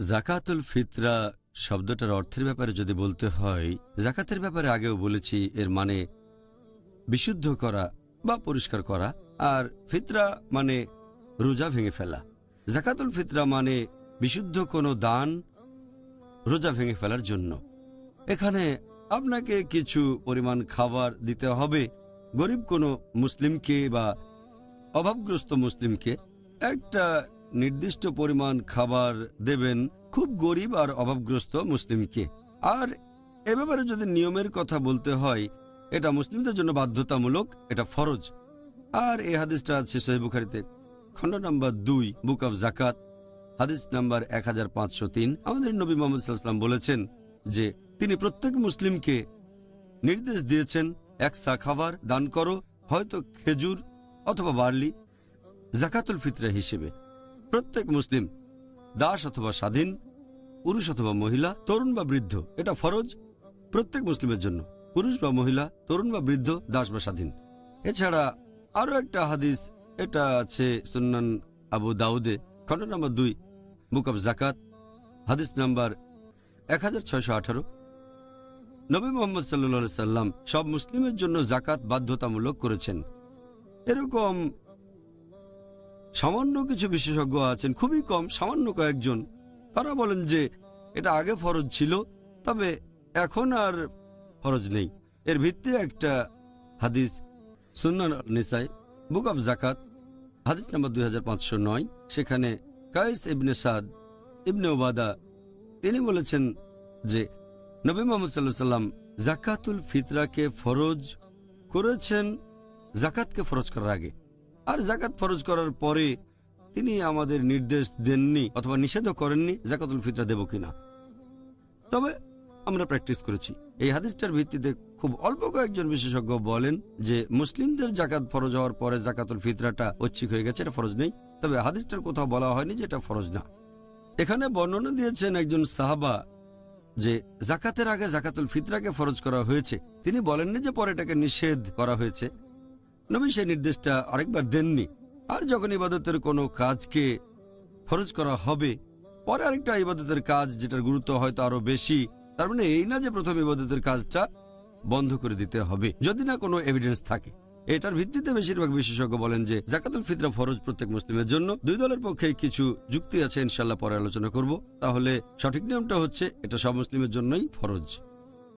জাকাতুল ফিতরা শব্দটার অর্থের ব্যাপারে যদি বলতে হয়, জাকাতের ব্যাপারে আগেও বলেছি, এর মানে বিশুদ্ধ করা বা পরিষ্কার করা, আর ফিতরা মানে রোজা ভেঙে ফেলা। জাকাতুল ফিতরা মানে বিশুদ্ধ কোনো দান রোজা ভেঙে ফেলার জন্য। এখানে আপনাকে কিছু পরিমাণ খাবার দিতে হবে গরিব কোনো মুসলিমকে বা অভাবগ্রস্ত মুসলিমকে। একটা নির্দিষ্ট পরিমাণ খাবার দেবেন খুব গরিব আর অভাবগ্রস্ত মুসলিমকে। আর এ ব্যাপারে যদি নিয়মের কথা বলতে হয়, এটা মুসলিমদের জন্য বাধ্যতামূলক, এটা ফরজ। আর এই হাদিসটা আছে সহিহ বুখারীতে, খণ্ড নম্বর 2, বুক অফ জাকাত, হাদিস নাম্বার 1503। আমাদের নবী মুহাম্মদ সাল্লাল্লাহু আলাইহি ওয়াসাল্লাম বলেছেন যে তিনি প্রত্যেক মুসলিমকে নির্দেশ দিয়েছেন, এক সা খাবার দান করো, হয়তো খেজুর অথবা বার্লি, জাকাতুল ফিতরা হিসেবে। প্রত্যেক মুসলিম, দাস অথবা স্বাধীন, পুরুষ অথবা মহিলা, তরুণ বা বৃদ্ধ, এটা ফরজ প্রত্যেক মুসলিমের জন্য, পুরুষ বা মহিলা, তরুণ বা বৃদ্ধ, দাস বা স্বাধীন। এছাড়া আরও একটা হাদিস, এটা আছে সুন্নান আবু দাউদে, খণ্ড নম্বর 2, বুক অব জাকাত, হাদিস নাম্বার 1618। নবী মুহাম্মদ সাল্লাল্লাহু আলাইহি সাল্লাম সব মুসলিমের জন্য জাকাত বাধ্যতামূলক করেছেন। এরকম সামান্য কিছু বিশেষজ্ঞ আছেন, খুবই কম, সামান্য কয়েকজন, তারা বলেন যে এটা আগে ফরজ ছিল, তবে এখন আর ফরজ নেই। এর ভিত্তি একটা হাদিস, সুন্নান নিসাই, বুক অব জাকাত, হাদিস নাম্বার 2509। সেখানে কায়েস ইবনে সাদ ইবনে উবাদা তিনি বলেছেন যে নবী মুহাম্মদ সাল্লাল্লাহু আলাইহি সাল্লাম জাকাতুল ফিতরাকে ফরজ করেছেন জাকাতকে ফরজ করার আগে, আর জাকাত ফরজ করার পরে তিনি আমাদের নির্দেশ দেননি অথবা নিষেধও করেননি জাকাতুল ফিতরা দেব কিনা। তবে আমরা প্র্যাকটিস করেছি। এই হাদিসটার ভিত্তিতে খুব অল্প কয়েকজন বিশেষজ্ঞ বলেন যে মুসলিমদের জাকাত ফরজ হওয়ার পরে জাকাতুল ফিতরাটা ঐচ্ছিক হয়ে গেছে, এটা ফরজ নেই। তবে হাদিসটার কোথাও বলা হয়নি যে এটা ফরজ না। এখানে বর্ণনা দিয়েছেন একজন সাহাবা যে জাকাতের আগে জাকাতুল ফিতরাকে ফরজ করা হয়েছে, তিনি বলেননি যে পরে এটাকে নিষেধ করা হয়েছে। নবী সেই নির্দেশটা আরেকবার দেননি। আর যখন ইবাদতের কোনো কাজকে ফরজ করা হবে, পরে আরেকটা ইবাদতের কাজ যেটার গুরুত্ব হয়তো আরো বেশি, তার মানে এই না যে প্রথম ইবাদতের কাজটা বন্ধ করে দিতে হবে যদি না কোনো এভিডেন্স থাকে। এটার ভিত্তিতে বেশিরভাগ বিশেষজ্ঞ বলেন যে জাকাতুল ফিতরা ফরজ প্রত্যেক মুসলিমের জন্য। দুই দলের পক্ষে কিছু যুক্তি আছে, ইনশাআল্লাহ পরে আলোচনা করব। তাহলে সঠিক নিয়মটা হচ্ছে এটা সব মুসলিমের জন্যই ফরজ।